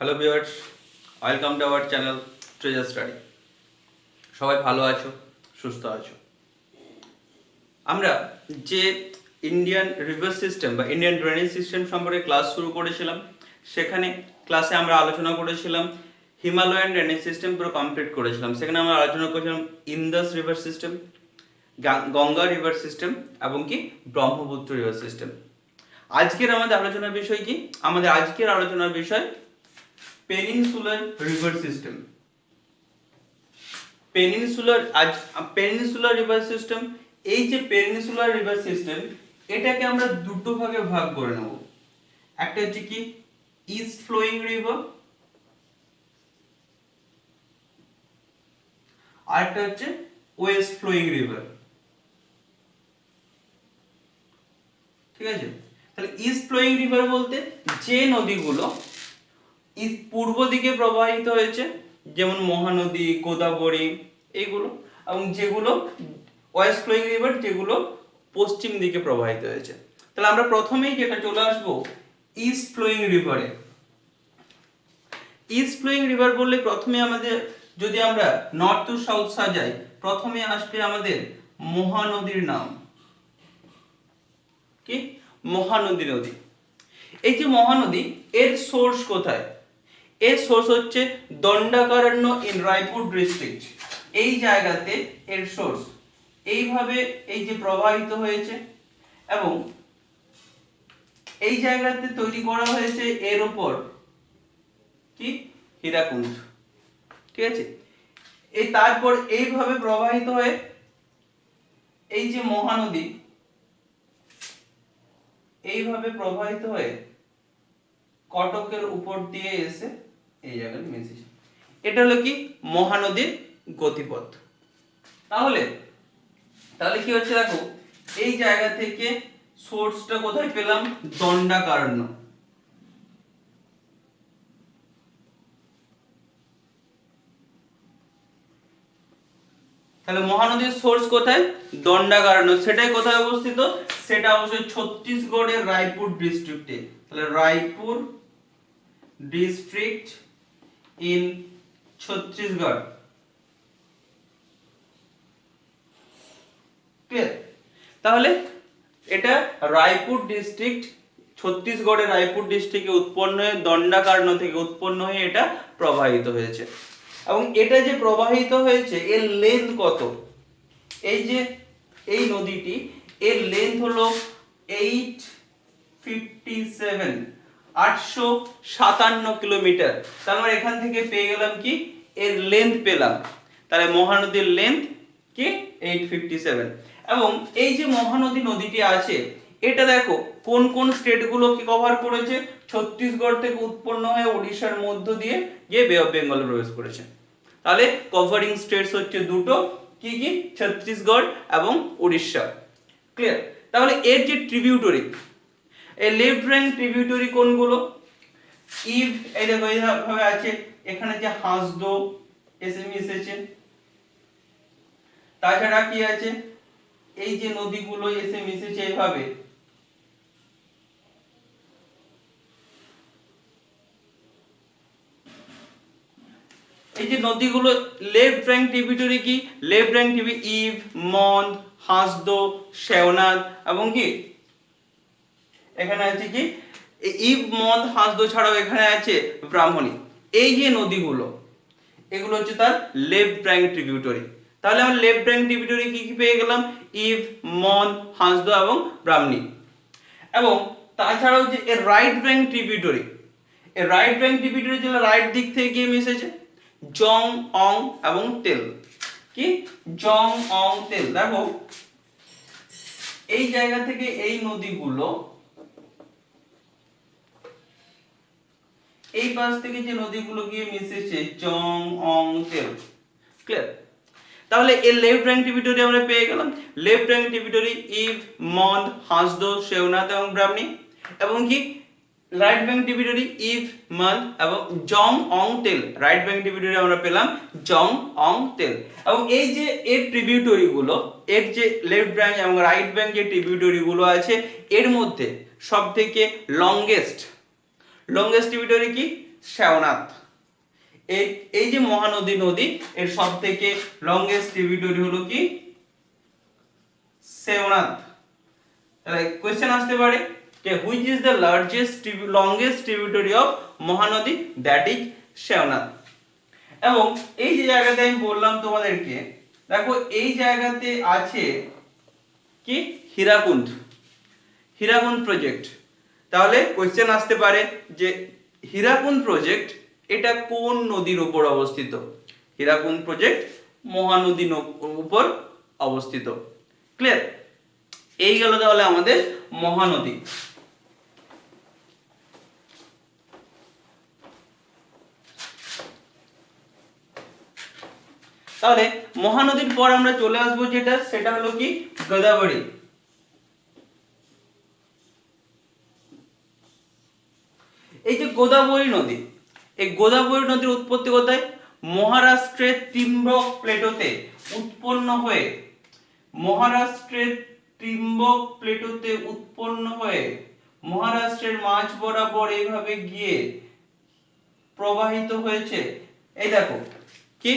Hello viewers, welcome to our channel treasure study. সবাই ভালো আছো, সুস্থ আছো। আমরা যে ইন্ডিয়ান রিভার সিস্টেম বা ইন্ডিয়ান ড্রেনেজ সিস্টেম সম্পর্কে ক্লাস শুরু করেছিলাম, সেখানে ক্লাসে আমরা আলোচনা করেছিলাম হিমালয়ান ড্রেনেজ সিস্টেম পুরো কমপ্লিট করেছিলাম। সেখানে আমরা আলোচনা করেছিলাম Indus river system, Ganga river system এবং কি ব্রহ্মপুত্র রিভার সিস্টেম। আজকের আমাদের আলোচনার বিষয় কি? আমাদের আজকের আলোচনার বিষয় peninsular river system. Peninsular river system, এই যে পেনিনসুলার রিভার সিস্টেম, এটাকে আমরা দুটো ভাগে ভাগ করে নেব। একটা হচ্ছে কি ইস্ট ফ্লোয়িং রিভার, আর একটা হচ্ছে ওয়েস্ট ফ্লোয়িং রিভার। ঠিক আছে, তাহলে ইস্ট ফ্লোয়িং রিভার বলতে যে নদীগুলো পূর্ব দিকে প্রবাহিত হয়েছে, যেমন মহানদী, গোদাবরী এইগুলো, এবং যেগুলো ওয়েস্ট ফ্লোয়িং রিভার যেগুলো পশ্চিম দিকে প্রবাহিত হয়েছে। তাহলে আমরা প্রথমেই যেটা চলে আসবো ইস্ট ফ্লোয়িং রিভারে। ইস্ট ফ্লোয়িং রিভার বললে প্রথমে আমাদের, যদি আমরা নর্থ টু সাউথ সাজাই, প্রথমে আসবে আমাদের মহানদীর নাম। কি? মহানদী নদী। এই যে মহানদী, এর সোর্স কোথায়? এর সোর্স হচ্ছে দণ্ডকারণ্য ইন রায়পুর ডিস্ট্রিক্ট। এই জায়গাতে এর সোর্স এইভাবে এই যে প্রবাহিত হয়েছে, এবং এই জায়গাতে তৈরি করা হয়েছে এর উপর কি হীরাকুণ্ড। ঠিক আছে, এই তারপর এইভাবে প্রবাহিত হয়ে এই যে মহানদী এইভাবে প্রবাহিত হয়ে কটকের উপর দিয়ে এসে এই জায়গায় মিশেছে। এটা হলো কি মহানদীর গতিপথ। তাহলে কি হচ্ছে দেখো, এই জায়গা থেকে সোর্সটা কোথায় পেলাম? দণ্ডকারণ্য। তাহলে মহানদীর সোর্স কোথায়? দণ্ডকারণ্য। সেটাই কোথায় অবস্থিত? সেটা অবশ্যই ছত্তিশগড়ের রায়পুর ডিস্ট্রিক্টে। তাহলে Raipur district in Chhattisgarh. Clear? তাহলে এটা রায়পুর ডিস্ট্রিক্ট, ছত্তিশগড়ের রায়পুর ডিস্ট্রিক্টে উৎপন্ন হয়ে দণ্ডকারণ্য থেকে উৎপন্ন হয়ে এটা প্রবাহিত হয়েছে। এবং এটা যে প্রবাহিত হয়েছে এর লেন্থ কত? এই যে এই নদীটি, এর লেন্থ হলো 857 কিলোমিটার। তার মানে এখান থেকে পেয়ে গেলাম কি এর লেন্থ পেলাম। তাহলে মহানদীর লেন্থ কি 857। এবং এই যে মহানদী নদীটি আছে, এটা দেখো কোন কোন স্টেট গুলোকে কভার করেছে? ছত্তিশগড় থেকে উৎপন্ন হয়ে ওড়িশার মধ্য দিয়ে গিয়ে বে অফ বেঙ্গলে প্রবেশ করেছে। তাহলে কভারিং স্টেটস হচ্ছে দুটো, কি কি? ছত্তিশগড় এবং উড়িষ্যা। ক্লিয়ার? তাহলে এর যে ট্রিবিউটরি, এই লেফট র্যাঙ্ক ট্রিবিউটরি কোনগুলো? ইভ, এই দেখো এইভাবে আছে, এখানে যে হাসদো এসে মিশেছে। তাছাড়া কি আছে? এই যে নদীগুলো এসে মিশেছে এইভাবে, এই যে নদীগুলো লেফট র্যাঙ্ক ট্রিবিউটরি কি? লেফট র্যাঙ্ক ট্রিবিউটরি ইভ, মন্দ, হাসদো, শেওনাদ এবং কি এখানে আছে কি ইভ, মন্দ, হাসদো ছাড়াও এখানে আছে ব্রাহ্মণী। এই যে নদীগুলো, এগুলো হচ্ছে তার লেফট র্যাঙ্ক ট্রিবিউটরি। তাহলে আমরা লেফট র্যাঙ্ক ট্রিবিউটরি কি কি পেয়ে গেলাম? ইভ, মন্দ, হাসদো এবং ব্রাহ্মণী। এবং তাছাড়াও যে এর রাইট র্যাঙ্ক ট্রিবিউটরি, এর রাইট র্যাঙ্ক ট্রিবিউটরি যেটা রাইট দিক থেকে গিয়ে মিশেছে, জং, অং এবং তেল। কি? জং, অং, তেল। দেখো এই জায়গা থেকে এই নদীগুলো, এই পাশ থেকে যে নদীগুলো গিয়ে মিশেছে জং, অং, তেল। ক্লিয়ার? তাহলে এর লেফট র্যাঙ্ক ট্রিবিউটরি আমরা পেয়ে গেলাম। লেফট র্যাঙ্ক ট্রিবিউটরি ইভ, মন্দ, হাসদো, শেওনাদ এবং ব্রাহ্মণী। এবং কি রাইট ব্যাঙ্ক ট্রিবিউটরি ইভ, মন্দ এবং জং, অং, তেল। রাইট ব্যাঙ্ক ট্রিবিউটরি আমরা পেলাম জং, অং, তেল। এবং এই যে এর ট্রিবিউটরি গুলো, এর যে লেফট ব্যাঙ্ক এবং রাইট ব্যাঙ্ক যে ট্রিবিউটরি গুলো আছে, এর মধ্যে সবথেকে লংগেস্ট ট্রিবিউটরি কি? শ্যাওনাথ। এই যে মহানদী নদী, এর সব থেকে লংগেস্ট ট্রিবিউটারি হলো কি শ্যাওনাথ। তাহলে কোশ্চেন আসতে পারে যে which is the longest tributary of Mahanadi, that is Sheonath. এবং এই যে জায়গাতে আমি বললাম তোমাদেরকে, দেখো এই জায়গাতে আছে কি হীরাকুন্ড প্রজেক্ট। তাহলে কোশ্চেন আসতে পারে যে হীরাকুন্ড প্রজেক্ট এটা কোন নদীর উপর অবস্থিত? হীরাকুন্ড প্রজেক্ট মহানদীর উপর অবস্থিত। ক্লিয়ার? এই গেল তাহলে আমাদের মহানদী। তাহলে মহানদীর পর আমরা চলে আসবো সেটা হলো কি গোদাবরী। এই যে গোদাবরী নদী, এই গোদাবরী নদীর উৎপত্তি কোথায়? মহারাষ্ট্রের ত্রিম্বক প্লেটোতে উৎপন্ন হয়ে, মহারাষ্ট্রের মাঝ বরাবর এইভাবে গিয়ে প্রবাহিত হয়েছে। এই দেখো কি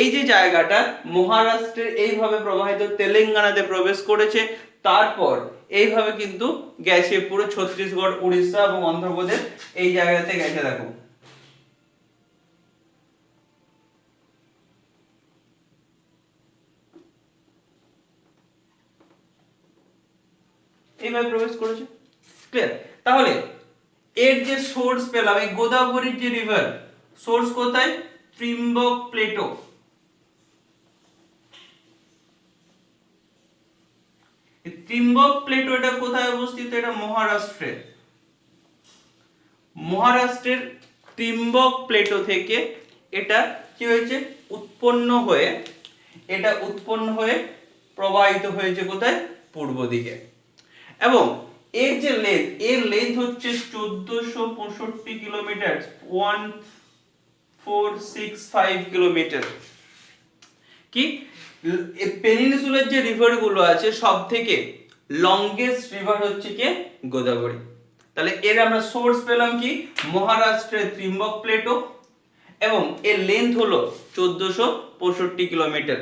এই যে জায়গাটা মহারাষ্ট্রের এইভাবে প্রবাহিত তেলেঙ্গানাতে প্রবেশ করেছে, তারপর এইভাবে কিন্তু গেছে পুরো ছত্তিশগড়, উড়িষ্যা এবং অন্ধ্রপ্রদেশ এই জায়গাতে গেছে। দেখো এইভাবে প্রবেশ করেছে। ক্লিয়ার? তাহলে এর যে সোর্স পেলাম, এই গোদাবরীর যে রিভার সোর্স কোথায়? ত্রিম্বক প্লেটো। ত্রিম্বক প্লেটো এটা কোথায় অবস্থিত? এটা মহারাষ্ট্রের ত্রিম্বক প্লেটো থেকে এটা কি হয়েছে? উৎপন্ন হয়ে প্রবাহিত হয়েছে কোথায়? পূর্ব দিকে। এবং এর যে লেন্থ হচ্ছে 1465 কিলোমিটার, 1465 কিলোমিটার। কি পেনিনসুলার যে রিভার গুলো আছে সব থেকে লংগেস্ট রিভার হচ্ছে কি গোদাবরী। তাহলে এর আমরা সোর্স পেলাম কি মহারাষ্ট্রের ত্রিম্বক প্লেটো, এবং এর লেন্থ হলো 1465 কিলোমিটার।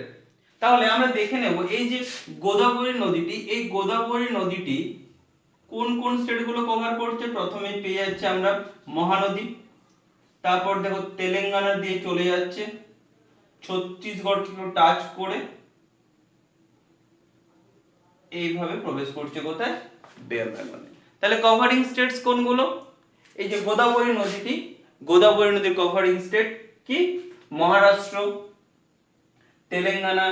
তাহলে আমরা দেখে নেব এই যে গোদাবরী নদীটি, এই গোদাবরী নদীটি কোন কোন স্টেট গুলো কভার করছে। প্রথমে পেয়ে যাচ্ছে আমরা মহানদী, তারপর দেখো তেলেঙ্গানা দিয়ে চলে যাচ্ছে, ছত্তিশগড়কে টাচ করে এইভাবে প্রবেশ করছে কোথায়? বে অফ বেঙ্গলে। তাহলে কভারিং স্টেটস কোনগুলো? এই যে গোদাবরী নদীর কভারিং স্টেট কি মহারাষ্ট্র, তেলেঙ্গানা,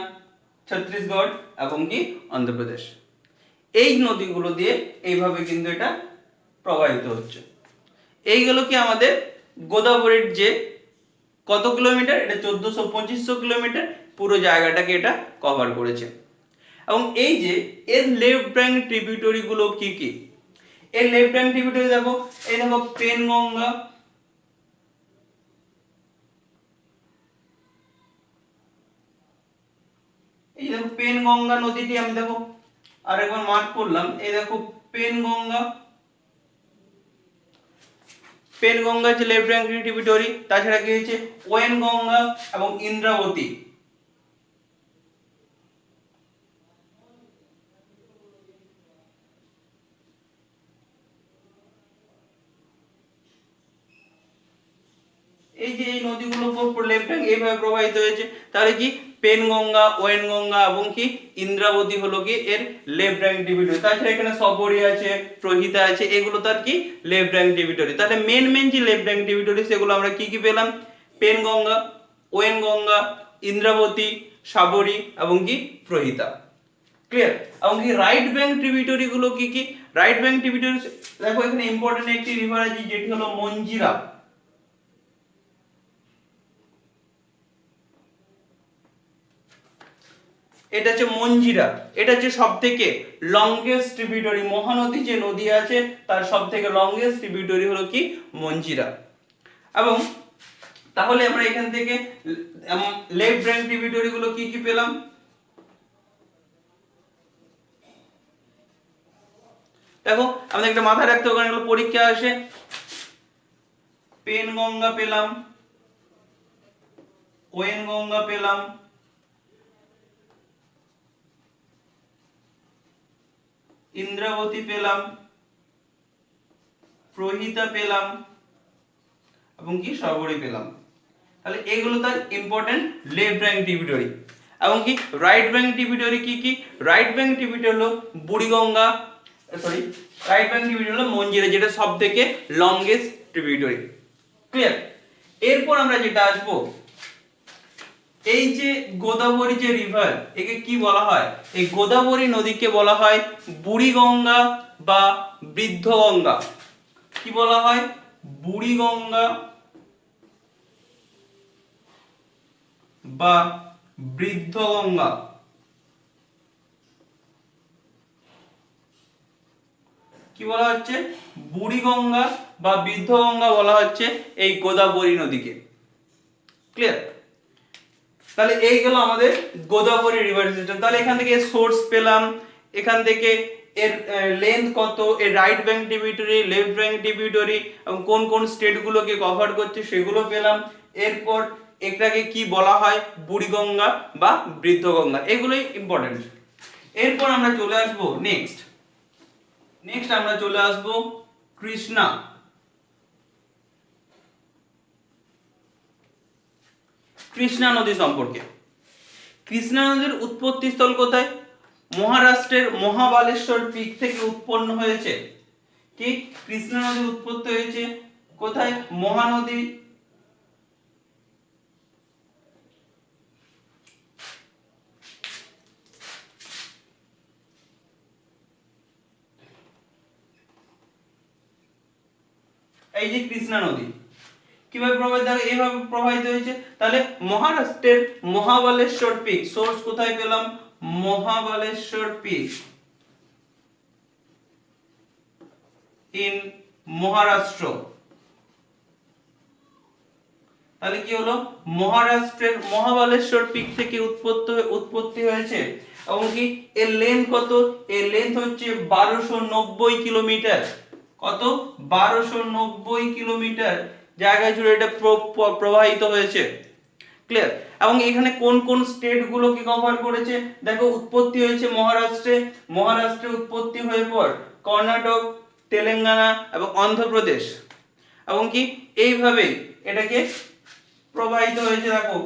ছত্তিশগড় এবং কি অন্ধ্রপ্রদেশ। এই নদীগুলো দিয়ে এইভাবে কিন্তু এটা প্রবাহিত হচ্ছে। এই গেল কি আমাদের গোদাবরীর যে কত কিলোমিটার, এটা 1400-2500 কিলোমিটার পুরো জায়গাটাকে এটা কভার করেছে। এবং এই যে এর লেফট ব্যাঙ্ক ট্রিবিউটারি গুলো কি কি? এর লেফট ব্যাঙ্ক ট্রিবিউটারি দেখো, এই দেখো পেনগঙ্গা, এই দেখো পেনগঙ্গা নদীটি আমি দেখো আরেকবার মার্ক করলাম। এই দেখো পেনগঙ্গা যে লেফট ব্যাঙ্ক ট্রিবিউটারি। তাছাড়া কি হয়েছে ওয়েনগঙ্গা এবং ইন্দ্রাবতী। এই যে এই নদীগুলো লেফট ব্যাঙ্ক এইভাবে প্রবাহিত হয়েছে। তাহলে কি পেনগঙ্গা, ওয়েনগঙ্গা এবং কি ইন্দ্রাবতী হলো কি এর লেফট ব্যাঙ্ক ট্রিবিউটারি। তাছাড়া এখানে সবরী আছে, প্রহিতা আছে, এগুলো তার কি লেফট ব্যাঙ্ক ট্রিবিউটারি। তাহলে মেন যে লেফট ব্যাঙ্ক ট্রিবিউটারি সেগুলো আমরা কি কি পেলাম? পেনগঙ্গা, ওয়েনগঙ্গা, ইন্দ্রাবতী, সাবরী এবং কি প্রহিতা। ক্লিয়ার? এবং কি রাইট ব্যাঙ্ক ট্রিবিউটারি গুলো কি কি? রাইট ব্যাঙ্ক ট্রিবিউটারি দেখো এখানে ইম্পর্টেন্ট একটি রিভার আছে যেটি হলো মঞ্জিরা। এটা হচ্ছে মঞ্জিরা, এটা হচ্ছে সবথেকে লংগেস্ট ট্রিবিউটারি। মহানদী যে নদী আছে তার সবথেকে লংগেস্ট ট্রিবিউটারি হলো কি মঞ্জিরা। এবং তাহলে আমরা এখান থেকে লেফট ব্যাঙ্ক ট্রিবিউটারি গুলো কি কি পেলাম? দেখো আমাদের একটা মাথায় রাখতে হবে, কারণ এগুলো পরীক্ষা আসে। পেনগঙ্গা পেলাম, ওয়েনগঙ্গা পেলাম, ইন্দ্রাবতী পেলাম, প্রহিতা পেলাম এবং কি সবরী পেলাম। তাহলে এগুলো তার ইম্পর্টেন্ট লেফট ব্যাংক ট্রিবিউটারি। এবং কি রাইট ব্যাংক ট্রিবিউটারি কি কি? রাইট ব্যাংক ট্রিবিউটারি হলো বুড়িগঙ্গা, রাইট ব্যাংক ট্রিবিউটারি হলো মঞ্জিরা, যেটা সবথেকে লংগেস্ট ট্রিবিউটারি। ক্লিয়ার? এরপর আমরা যেটা আসবো, এই যে গোদাবরী যে রিভার, একে কি বলা হয়? এই গোদাবরী নদীকে বলা হয় বুড়িগঙ্গা বা বৃদ্ধগঙ্গা। কি বলা হয়? বুড়িগঙ্গা বা বৃদ্ধগঙ্গা। কি বলা হচ্ছে? বুড়িগঙ্গা বা বৃদ্ধগঙ্গা বলা হচ্ছে এই গোদাবরী নদীকে। ক্লিয়ার? তাহলে এই গেল আমাদের গোদাবরী রিভার সিস্টেম। তাহলে এখান থেকে সোর্স পেলাম, এখান থেকে এর লেন্থ কত, এর right bank tributary, left bank tributary এবং কোন কোন স্টেট গুলোকে কভার করছে সেগুলো পেলাম। এরপর এটাকে কি বলা হয়? বুড়িগঙ্গা বা বৃদ্ধগঙ্গা। এগুলোই ইম্পর্টেন্ট। এরপর আমরা চলে আসব নেক্সট আমরা চলে আসব কৃষ্ণা। কৃষ্ণা নদী সম্পর্কে। কৃষ্ণা নদীর উৎপত্তি স্থল কোথায়? মহারাষ্ট্রের মহাবালেশ্বর পিক থেকে উৎপন্ন হয়েছে। কি? কৃষ্ণা নদীর উৎপত্তি হয়েছে কোথায়? মহানদী এই যে কৃষ্ণা নদী কিভাবে প্রবাহিত হয়? এইভাবে প্রবাহিত হয়েছে। তাহলে মহারাষ্ট্রের মহাবালেশ্বর পিক, সোর্স কোথায় পেলাম? Mahabaleshwar peak in Maharashtra. তাহলে কি হলো? মহারাষ্ট্রের মহাবালেশ্বর পিক থেকে উৎপত্তি হয়েছে। এবং কি এর লেন্থ কত? এর লেন্থ হচ্ছে 1290 কিলোমিটার। কত? 1290 কিলোমিটার জায়গা জুড়ে এটা প্রবাহিত হয়েছে। ক্লিয়ার? এবং এখানে কোন কোন স্টেট গুলোকে কভার করেছে? দেখো, উৎপত্তি হয়েছে মহারাষ্ট্রে উৎপত্তি হয়ে পর কর্ণাটক, তেলেঙ্গানা এবং অন্ধ্রপ্রদেশ। এবং কি এইভাবে এটাকে প্রবাহিত হয়েছে। দেখো,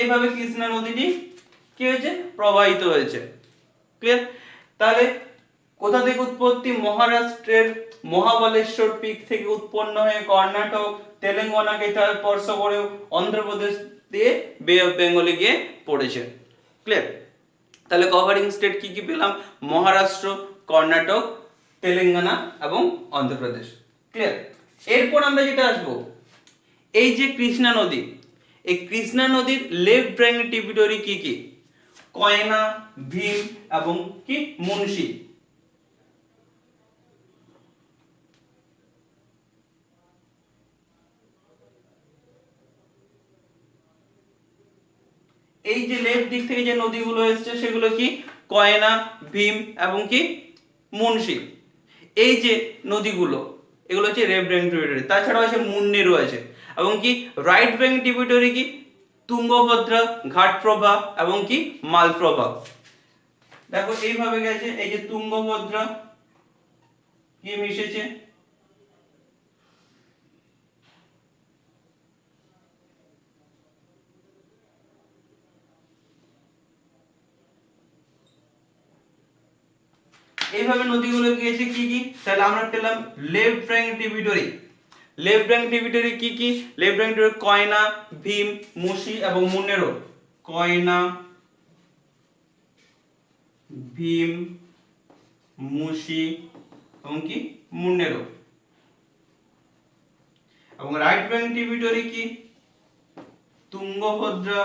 এইভাবে কৃষ্ণা নদীটি কি হয়েছে? প্রবাহিত হয়েছে। ক্লিয়ার? তাহলে কোথা থেকে উৎপত্তি? মহারাষ্ট্রের মহাবালেশ্বর পিক থেকে উৎপন্ন হয়ে কর্ণাটক, তেলেঙ্গানাকে স্পর্শ করে অন্ধ্রপ্রদেশ দিয়ে বে অফ বেঙ্গলে গিয়ে পড়েছে। ক্লিয়ার? তাহলে কভারিং স্টেট কি কি পেলাম? মহারাষ্ট্র, কর্ণাটক, তেলেঙ্গানা এবং অন্ধ্রপ্রদেশ। ক্লিয়ার? এরপর আমরা যেটা আসবো, এই যে কৃষ্ণা নদী, এই কৃষ্ণা নদীর লেফট ব্যাংক ট্রিবিউটারি কি কি? কয়না, ভীম এবং কি মুন্সি। এই যে লেফট দিক থেকে যে নদীগুলো এসেছে সেগুলো কি? কয়না, ভীম এবং কি মুন্সি। এই যে নদীগুলো, এগুলো হচ্ছে লেফট ব্যাংক ট্রিবিউটারি। তাছাড়াও আছে মুন্নেরও আছে। এবং কি রাইট ব্যাংক ট্রিবিউটারি কি? তুঙ্গভদ্রা, ঘাটপ্রভা এবং কি মালপ্রভা। দেখো এইভাবে গেছে, এই যে তুঙ্গভদ্রা কি মিশেছে, এইভাবে নদীগুলো গিয়েছে কি কি? তাহলে আমরা পেলাম left bank tributary. Left bank tributary কি কি? লেফট ব্যাংক ট্রিবিউটারি কয়না, ভীম, মুসি এবং মুন্নেরো। কয়না, ভীম, মুসি এবং কি মুন্নেরো। এবং রাইট ব্যাংক ট্রিবিউটারি কি? তুঙ্গভদ্রা,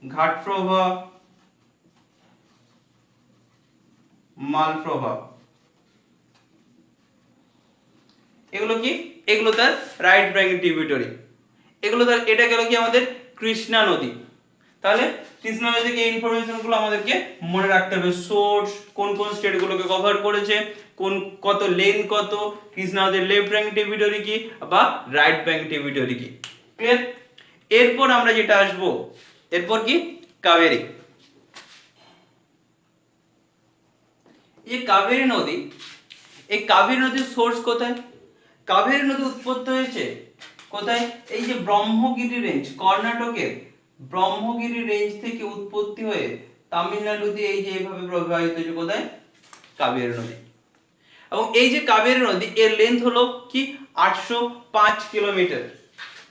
ঘাটপ্রভা, মালপ্রভা। এগুলো কি? এগুলো তার রাইট ব্যাঙ্ক ট্রিবিউটারি। এগুলো তার, এটা গেল কি আমাদের কৃষ্ণা নদী। তাহলে কৃষ্ণা নদী থেকে ইনফরমেশনগুলো আমাদেরকে মনে রাখতে হবে। সোর্স কোন কোন স্টেটগুলোকে কভার করেছে, কোন কত লেন কত, কৃষ্ণা নদীর লেফট ব্যাঙ্ক ট্রিবিউটারি কি বা রাইট ব্যাঙ্ক ট্রিবিউটারি কি। ক্লিয়ার? এরপর আমরা যেটা আসবো, এরপর কি কাবেরী। এই কাবেরী নদী, এই কাবেরী নদীর সোর্স কোথায়? কাবেরী নদী উৎপত্তি হয়েছে কোথায়? এই যে ব্রহ্মগিরি রেঞ্জ, কর্ণাটকের ব্রহ্মগিরি রেঞ্জ থেকে উৎপত্তি হয়ে তামিলনাড়ু দিয়ে এই যে এইভাবে প্রবাহিত হয়েছে কোথায়? কাবেরী নদী। এবং এই যে কাবেরী নদী, এর লেন্থ হলো কি 805 কিলোমিটার।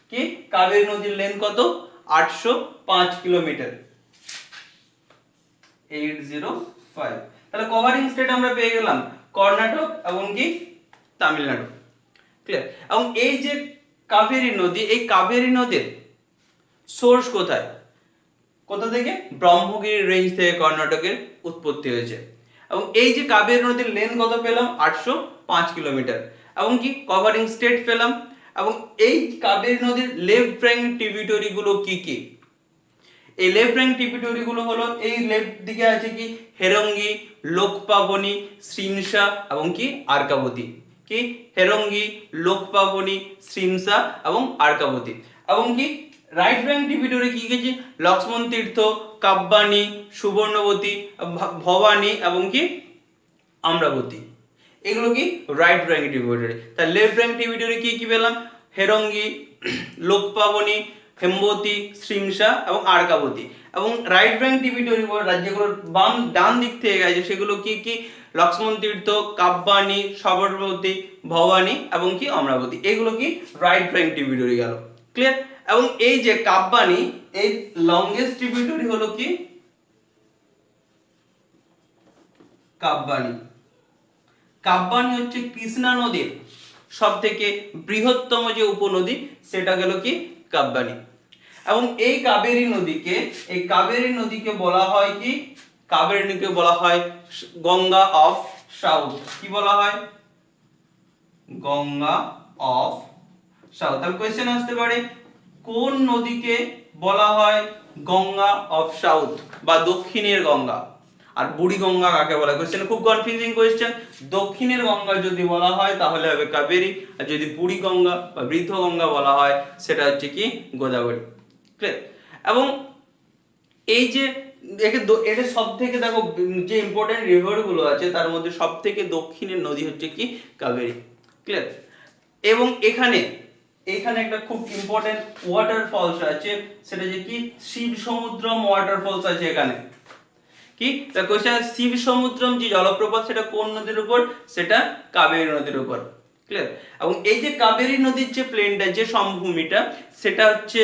কি কাবেরী নদীর লেন্থ কত? 805 কিলোমিটার, 805। তাহলে কভারিং স্টেট আমরা পেয়ে গেলাম কর্ণাটক এবং কি তামিলনাড়ু। ক্লিয়ার? এবং এই যে কাবেরী নদী, এই কাবেরী নদীর সোর্স কোথায়? কোথা থেকে? ব্রহ্মগিরি রেঞ্জ থেকে কর্ণাটকের উৎপত্তি হয়েছে। এবং এই যে কাবেরী নদীর লেন্থ কত পেলাম? 805 কিলোমিটার। এবং কি কভারিং স্টেট পেলাম। এবং এই কাবেরী নদীর লেফট ব্যাঙ্ক ট্রিবিউটারি গুলো কি কি? এই লেফট ব্যাঙ্ক ট্রিবিউটারি গুলো হলো, এই লেফট দিকে আছে কি হেরঙ্গি, লোকপাবনী, শ্রীমসা এবং কি আরকাবতী। কি হেরঙ্গি, লোকপাবনী, শ্রীমসা এবং আরকাবতী। এবং কি রাইট ব্যাঙ্ক ট্রিবিউটারি কি গেছে? লক্ষ্মণ তীর্থ, কাব্বানী, সুবর্ণবতী, ভবানী এবং কি আম্রাবতী। এগুলো কি রাইট ব্যাঙ্ক ট্রিবিউটারি। তার লেফট ব্যাঙ্ক ট্রিবিউটারি কি কি পেলাম? হেরঙ্গি, লোকপাবনী, হেমবতী, শ্রীমসা এবং আরকাবতী। এবং রাইট ব্যাঙ্ক ট্রিবিউটারি রাজ্যগুলোর বাম ডান দিক থেকে গেছে সেগুলো কি কি? লক্ষ্মণ তীর্থ, কাব্বানী, সবরমতী, ভবানী এবং কি অমরাবতী। এগুলো কি রাইট ব্যাঙ্ক ট্রিবিউটারি গেল। ক্লিয়ার? এবং এই যে কাব্বানী, এই লংগেস্ট ট্রিবিউটারি হলো কি কাব্বানী। কাব্বানী হচ্ছে কৃষ্ণা নদীর সব থেকে বৃহত্তম যে উপনদী, সেটা গেল কি কাব্বানী। এবং এই কাবেরী নদীকে বলা হয় কি? কাবেরী নদীকে বলা হয় গঙ্গা অফ সাউথ। কি বলা হয়? Ganga of south. তাহলে কোশ্চেন আসতে পারে কোন নদীকে বলা হয় গঙ্গা অফ সাউথ বা দক্ষিণের গঙ্গা? আর বুড়ি গঙ্গা কাকে বলা হয়? কোশ্চেন খুব কনফিউজিং কোশ্চেন। দক্ষিণের গঙ্গা যদি বলা হয় তাহলে হবে কাবেরী, আর যদি বুড়ি গঙ্গা বা বৃদ্ধ গঙ্গা বলা হয় সেটা হচ্ছে কি গোদাবরী। ক্লিয়ার? এবং এই যে এটা সব থেকে দেখো যে ইম্পর্টেন্ট রিভার গুলো আছে তার মধ্যে সব থেকে দক্ষিণের নদী হচ্ছে কি কাবেরী। ক্লিয়ার? এবং এখানে একটা খুব ইম্পর্টেন্ট ওয়াটারফলস আছে, সেটা যে কি শিব সমুদ্রম ওয়াটারফলস আছে এখানে। কি দ্য কোশ্চেন, শিব সমুদ্রম যে জলপ্রপাত সেটা কোন নদীর উপর? সেটা কাবেরী নদীর উপর। ক্লিয়ার? এবং এই যে কাবেরী নদীর যে প্লেনটা, যে সমভূমিটা, সেটা হচ্ছে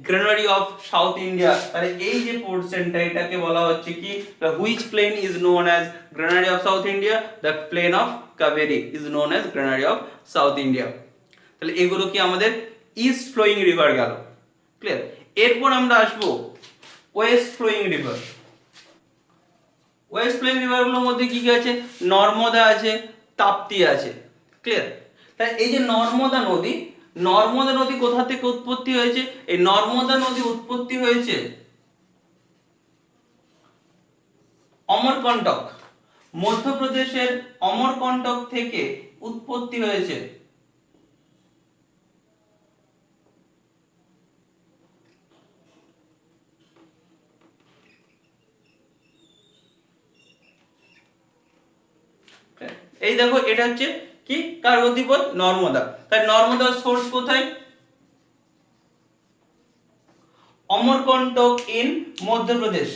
গ্রানারি অফ সাউথ ইন্ডিয়া। তাহলে এই যে পোরশনটা, এটাকে বলা হচ্ছে কি the which plain is known as granary of South India? The plain of Kaveri is known as granary of South India. তাহলে এগুলো কি আমাদের ইস্ট ফ্লোয়িং রিভার গেল। ক্লিয়ার? এরপর আমরা আসবো west flowing river. West flowing রিভারগুলোর মধ্যে কি কি আছে? নর্মদা আছে, তাপ্তি আছে। ক্লিয়ার? তাই এই যে নর্মদা নদী কোথা থেকে উৎপত্তি হয়েছে? এই নর্মদা নদী উৎপত্তি হয়েছে অমরকন্টক, মধ্যপ্রদেশের অমরকন্টক থেকে উৎপত্তি হয়েছে। এই দেখো এটা হচ্ছে কি কার গতিপথ? নর্মদা। তাই নর্মদার সোর্স কোথায়? Amarkantak in Madhya Pradesh.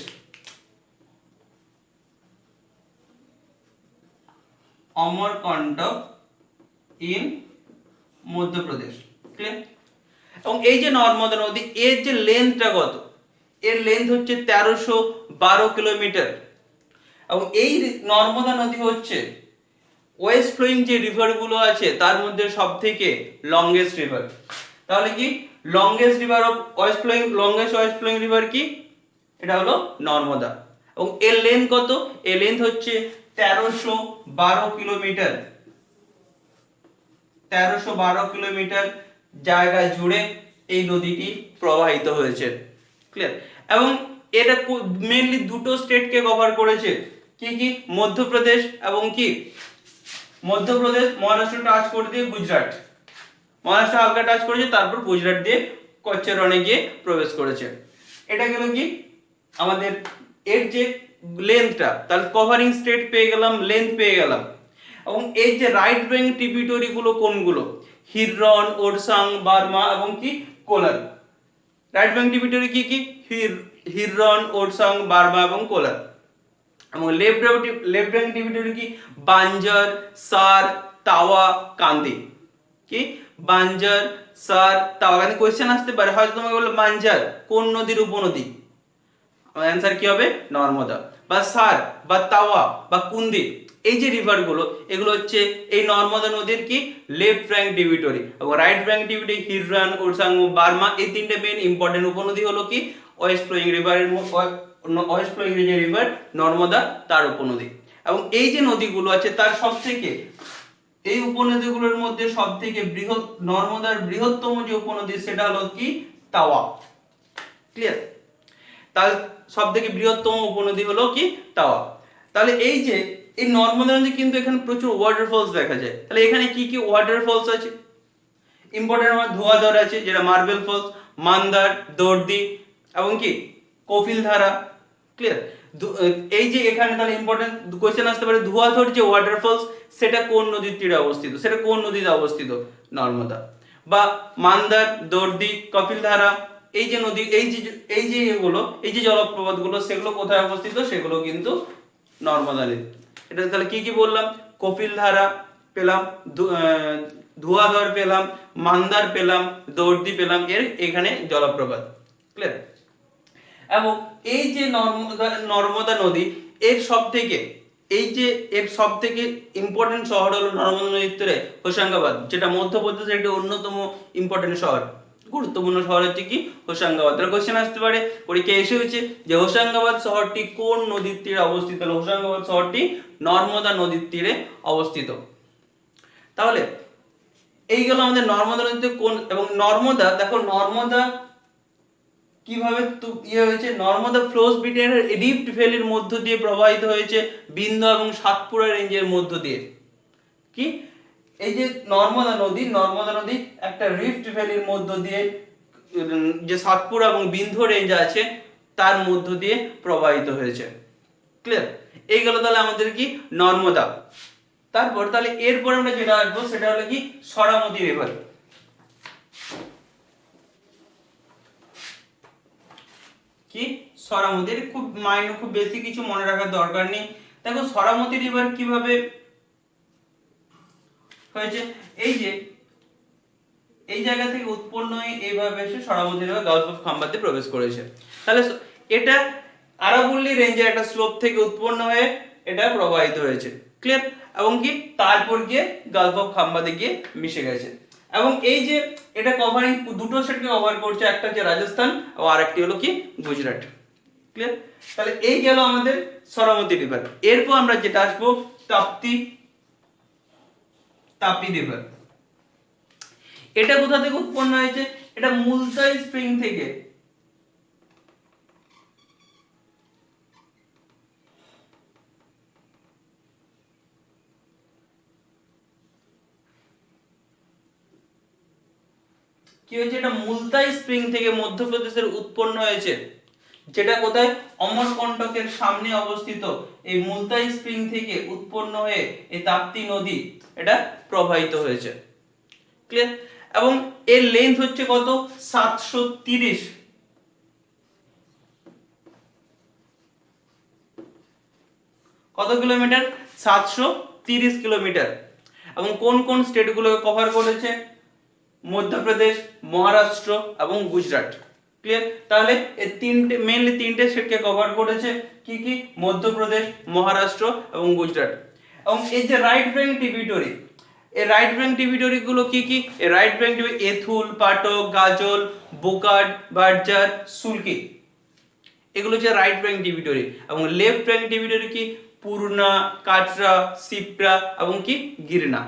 Amarkantak in Madhya Pradesh. Clear? এবং এই যে নর্মদা নদী, এর যে লেন্থটা কত? এর লেন্থ হচ্ছে 1312 কিলোমিটার। এবং এই নর্মদা নদী হচ্ছে ওয়েস্ট ফ্লোয়িং যে রিভার গুলো আছে তার মধ্যে সব থেকে লংগেস্ট রিভার। তাহলে কি longest river of west flowing, longest west flowing river কি? এটা হলো নর্মদা। এবং এর লেন্থ কত? এর লেন্থ হচ্ছে 1312 কিলোমিটার। 1312 কিলোমিটার জায়গা জুড়ে এই নদীটি প্রবাহিত হয়েছে। ক্লিয়ার? এবং এটা মেইনলি দুটো স্টেটকে কভার করেছে, কি কি? মধ্যপ্রদেশ এবং কি মধ্যপ্রদেশ, মহারাষ্ট্র টাচ করে দিয়ে গুজরাট, মহারাষ্ট্র হালকা টাচ করেছে, তারপর গুজরাট দিয়ে কচ্ছের রণে গিয়ে প্রবেশ করেছে। এটা গেল কি আমাদের এর যে লেন্থটা, তাহলে কভারিং স্টেট পেয়ে গেলাম, লেন্থ পেয়ে গেলাম। এবং এই যে রাইট ব্যাঙ্ক ট্রিবিউটারি গুলো কোনগুলো? হিরন, ওরসাং, বার্মা এবং কি কোলার। রাইট ব্যাঙ্ক ট্রিবিউটারি কি কি? হিরন, ওরসাং, বার্মা এবং কোলার। এবং লেফট ব্যাঙ্ক ট্রিবিউটারি কি? বাঞ্জার, সার, তাওয়া, কান্দি। কি? বাঞ্জার, সার, তাওয়া কান্দি। কোশ্চেন আসতে পারে, হয়তো তোমাকে বললো বাঞ্জার কোন নদীর উপনদী? অ্যান্সার কি হবে? নর্মদা। বা সার বা তাওয়া বা কুন্দি, এই যে রিভার গুলো, এগুলো হচ্ছে এই নর্মদা নদীর কি লেফট ব্যাঙ্ক ট্রিবিউটারি। এবং রাইট ব্যাঙ্ক ট্রিবিউটারি হিরন, ওরসাং, বার্মা, এই তিনটে মেইন ইম্পর্টেন্ট উপনদী হলো কি ওয়েস্ট ফ্লোয়িং রিভারের ওয়েস্ট ফ্লোয়িং যে রিভার নর্মদা, তার উপনদী। এবং এই যে নদীগুলো আছে তার সব থেকে, এই উপনদীগুলোর মধ্যে সব থেকে বৃহৎ, নর্মদার বৃহত্তম যে উপনদী সেটা হলো কি তাওয়া। ক্লিয়ার? তাহলে সব থেকে বৃহত্তম উপনদী হলো কি তাওয়া। তাহলে এই যে এই নর্মদা নদী কিন্তু এখানে প্রচুর ওয়াটারফলস দেখা যায়। তাহলে এখানে কি কি ওয়াটারফলস আছে? ইম্পর্টেন্ট আমার ধোয়াধর আছে, যেটা মার্বেল ফলস, মান্দার, দর্দি এবং কি কপিলধারা। ক্লিয়ার? এই যে এখানে তাহলে ইম্পর্টেন্ট কোশ্চেন আসতে পারে, ধোয়াধর যে ওয়াটারফলস সেটা কোন নদীর তীরে অবস্থিত? সেটা কোন নদীতে অবস্থিত? নর্মদা। বা মান্দার, দর্দি, কপিলধারা, এই যে নদী, এই যে এগুলো, এই যে জলপ্রপাত গুলো, সেগুলো কোথায় অবস্থিত? সেগুলো কিন্তু নর্মদা নদী। এটা তাহলে কি কি বললাম? কপিলধারা পেলাম, ধোয়াধর পেলাম, মান্দার পেলাম, দর্দি পেলাম, এর এখানে জলপ্রপাত। ক্লিয়ার? এবং এই যে নর্মদা নদী, এর সব থেকে, এই যে এর সব থেকে ইম্পর্টেন্ট শহর হলো নর্মদা নদীর তীরে হোশাঙ্গাবাদ, যেটা মধ্যপ্রদেশের একটি অন্যতম ইম্পর্টেন্ট শহর, গুরুত্বপূর্ণ শহর হচ্ছে কি হোশাঙ্গাবাদ। তাহলে কোশ্চেন আসতে পারে, পরীক্ষায় এসে হচ্ছে যে হোশাঙ্গাবাদ শহরটি কোন নদীর তীরে অবস্থিত? হোশাঙ্গাবাদ শহরটি নর্মদা নদীর তীরে অবস্থিত। তাহলে এই গেল আমাদের নর্মদা নদীতে কোন, এবং নর্মদা, দেখো নর্মদা কিভাবে হয়েছে? নর্মদা ফ্লোস বিটুইন রিফট ভ্যালির মধ্য দিয়ে প্রবাহিত হয়েছে, বিন্ধ্য এবং সাতপুরা রেঞ্জের মধ্য দিয়ে। কি এই যে নর্মদা নদী একটা রিফট ভ্যালির মধ্য দিয়ে, যে সাতপুরা এবং বিন্ধ্য রেঞ্জ আছে তার মধ্য দিয়ে প্রবাহিত হয়েছে। ক্লিয়ার? এই গেল তাহলে আমাদের কি নর্মদা। তারপর তাহলে এরপর আমরা যেটা আসবো সেটা হলো কি সরামতি রিভার। কি সরামতির খুব মাইনর, খুব বেশি কিছু মনে রাখার দরকার নেই। দেখো সরামতি রিভার কিভাবে হয়েছে? এই যে এই জায়গা থেকে উৎপন্ন হয়ে এইভাবে এসে সরামতি রিভার গালফ অফ খাম্বাতে প্রবেশ করেছে। তাহলে এটা আরাবল্লী রেঞ্জের একটা স্লোপ থেকে উৎপন্ন হয়ে এটা প্রবাহিত হয়েছে। ক্লিয়ার? এবং কি তারপর গিয়ে গালফ অফ খাম্বাতে গিয়ে মিশে গেছে। এবং এই যে এটা কভারিং দুটো স্টেটকে কভার করছে, একটা হচ্ছে রাজস্থান আর আরেকটি হলো কি গুজরাট। ক্লিয়ার? তাহলে এই গেল আমাদের সরামতি রিভার। এরপর আমরা যেটা আসবো তাপ্তি রিভার। এটা কোথা থেকে উৎপন্ন হয়েছে? এটা মুলতাই স্প্রিং থেকে। কি হয়েছে? এটা মুলতাই স্প্রিং থেকে মধ্যপ্রদেশের উৎপন্ন হয়েছে, যেটা কোথায়? অমরকন্টকের সামনে অবস্থিত। এই মুলতাই স্প্রিং থেকে উৎপন্ন হয়ে এই তাপ্তি নদী এটা প্রবাহিত হয়েছে। ক্লিয়ার? এবং এর লেন্থ হচ্ছে কত? 730। কত কিলোমিটার? 730 কিলোমিটার। এবং কোন কোন স্টেটগুলোকে কভার করেছে? মধ্যপ্রদেশ, মহারাষ্ট্র এবং গুজরাট। ক্লিয়ার? তাহলে এই তিনটে মেইনলি তিনটে স্টেটকে কভার করেছে, কি কি? মধ্যপ্রদেশ, মহারাষ্ট্র এবং গুজরাট। এবং এই যে রাইট ব্যাঙ্ক ট্রিবিউটারি, এই রাইট ব্যাঙ্ক ট্রিবিউটারি গুলো কি কি? এই রাইট ব্যাঙ্ক এথুল, পাটক, গাজল, বোকাড, বারজার, সুলকি, এগুলো হচ্ছে রাইট ব্যাঙ্ক ট্রিবিউটারি। এবং লেফট ব্যাঙ্ক ট্রিবিউটারি কি? পূর্ণা, কাটরা, সিপ্রা এবং কি গিরনা।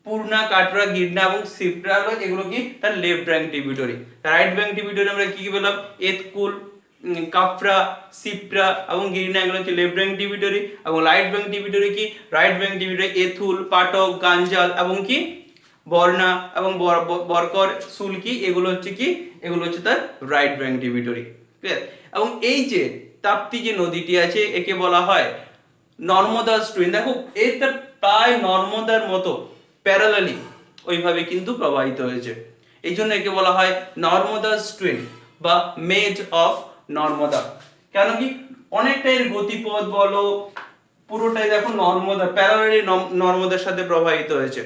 পূর্ণা, কাটরা, গিরনা এবং শিপ্রা হলো এগুলো কি তার left bank tributary. Right bank tributary আমরা কি কি পেলাম, এতকুল, কাফরা, শিপ্রা এবং গিরনা এগুলো হচ্ছে লেফট ব্যাংক ট্রিবিউটারি। এবং রাইট ব্যাংক ট্রিবিউটারি কি, রাইট ব্যাংক ট্রিবিউটারি এথুল, পাটক, গাঞ্জাল এবং কি বর্ণা এবং বরকর, সুলকি এগুলো হচ্ছে কি, এগুলো হচ্ছে তার রাইট ব্যাংক ট্রিবিউটারি। ক্লিয়ার? এবং এই যে তাপ্তি যে নদীটি আছে একে বলা হয় নর্মদা স্ট্রিম। দেখো এটা প্রায় নর্মদার মতো প্যারালালি ওইভাবে কিন্তু প্রবাহিত হয়েছে, এই জন্য একে বলা হয় নর্মদা স্ট্রিম বা মেড অফ নর্মদা। কেন কি, অনেকটা এর গতিপথ বলো পুরোটাই দেখো নর্মদা প্যারালালি নর্মদার সাথে প্রবাহিত হয়েছে,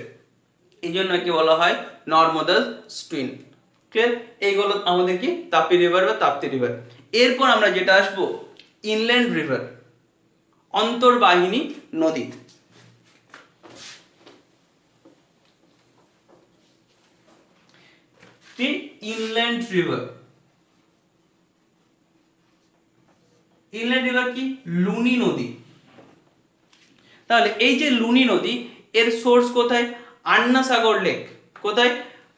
এই জন্য একে বলা হয় নর্মদা স্ট্রিম। ক্লিয়ার? এইগুলো আমাদের কি তাপি রিভার বা তাপ্তি রিভার। এরপর আমরা যেটা আসবো ইনল্যান্ড রিভার, অন্তর্বাহিনী নদী। ইনল্যান্ড রিভার, ইনল্যান্ড রিভার কি, লুনি নদী। তাহলে এই যে লুনি নদী এর সোর্স কোথায়, আন্না সাগর লেক। কোথায়,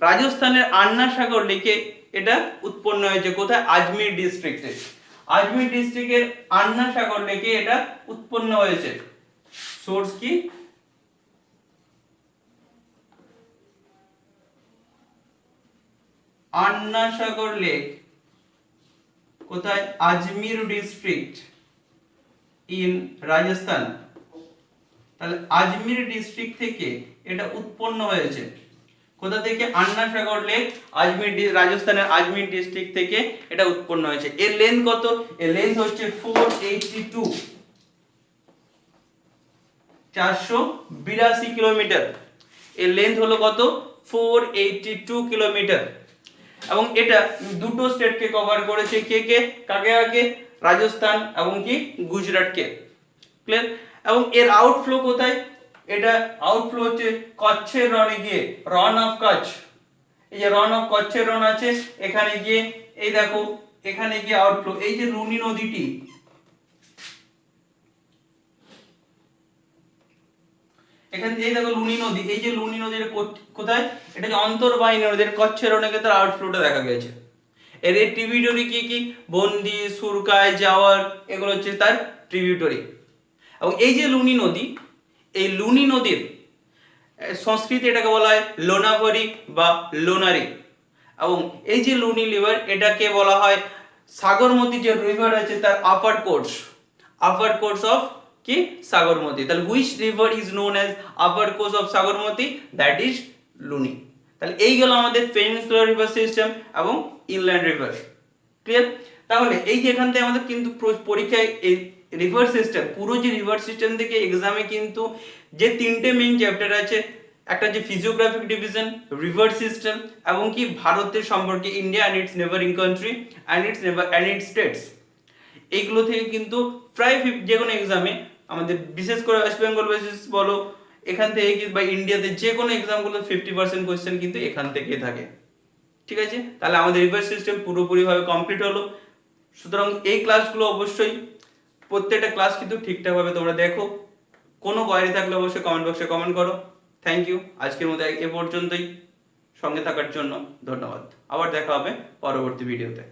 রাজস্থানের আন্না সাগর লেকে এটা উৎপন্ন হয়েছে। কোথায়, আজমির ডিস্ট্রিক্টে। আজমির ডিস্ট্রিক্টের আন্না সাগর লেকে এটা উৎপন্ন হয়েছে। সোর্স কি, আন্না সাগর লেক। কোথায়, আজমির ডিস্ট্রিক্ট ইন রাজস্থান। তাহলে আজমির ডিস্ট্রিক্ট থেকে এটা উৎপন্ন হয়েছে। কোথা থেকে, আন্না সাগর লেক, আজমির রাজস্থানের আজমির ডিস্ট্রিক্ট থেকে এটা উৎপন্ন হয়েছে। এর লেন্থ কত, এর লেন্থ হচ্ছে 482, 482 কিলোমিটার। এর লেন্থ হলো কত, 482 কিলোমিটার। এবং এটা দুটো স্টেটকে কভার করেছে, কে কে, কাকে কাকে, রাজস্থান এবং কি গুজরাটকে। ক্লিয়ার? এবং এর আউটফ্লো কোথায়, এটা আউটফ্লো হচ্ছে কচ্ছের রনে গিয়ে, রন অফ কচ্ছ। এই যে রন অফ কচ্ছের রন আছে এখানে গিয়ে, এই দেখো এখানে গিয়ে আউটফ্লো, এই যে লুনি নদীটি, এখানে এই দেখো লুনি নদী, এই যে লুনি নদীর কোথায়, এটা যে অন্তর্বাহিনী নদীর কচ্ছের রনে গিয়ে তার আউটফ্লোটা দেখা গেছে। এর ট্রিবিউটারি কি কি, বন্দি, সুরকায়, জাওয়ার এগুলো হচ্ছে তার ট্রিবিউটারি। এবং এই যে লুনি নদী, এই লুনি নদীর সংস্কৃতি এটাকে বলা হয় লোনাভারি বা লোনারি। এবং এই যে লুনি রিভার এটাকে বলা হয় সাগরমতি যে রিভার আছে তার upper course, upper course of কি সাগরমতি। তাহলে which river is known as upper course of Sagarmati, that is Luni. তাহলে এই গেল আমাদের পেনিনসুলার রিভার সিস্টেম এবং ইনল্যান্ড রিভার। ক্লিয়ার? তাহলে এই যে এখান থেকে আমাদের কিন্তু পরীক্ষায় এই রিভার সিস্টেম, পুরো যে রিভার সিস্টেম থেকে এক্সামে কিন্তু যে তিনটে মেইন চ্যাপ্টার আছে, একটা যে ফিজিওগ্রাফিক ডিভিশন, রিভার সিস্টেম এবং কি ভারতের সম্পর্কে, India and it's neighbouring country and it's states, এইগুলো থেকে কিন্তু প্রায় যে কোনো এক্সামে আমাদের, বিশেষ করে ওয়েস্ট বেঙ্গল বেসিস বলো, এখান থেকে বা ইন্ডিয়াতে যে কোনো এক্সামগুলো 50% কোয়েশ্চেন কিন্তু এখান থেকে থাকে। ঠিক আছে? তাহলে আমাদের রিভার সিস্টেম পুরোপুরিভাবে কমপ্লিট হলো। সুতরাং এই ক্লাসগুলো অবশ্যই প্রত্যেকটা ক্লাস কিন্তু ঠিকঠাকভাবে তোমরা দেখো। কোনো কোয়ারি থাকলে অবশ্যই কমেন্ট বক্সে কমেন্ট করো। থ্যাংক ইউ, আজকের মতো এ পর্যন্তই। সঙ্গে থাকার জন্য ধন্যবাদ। আবার দেখা হবে পরবর্তী ভিডিওতে।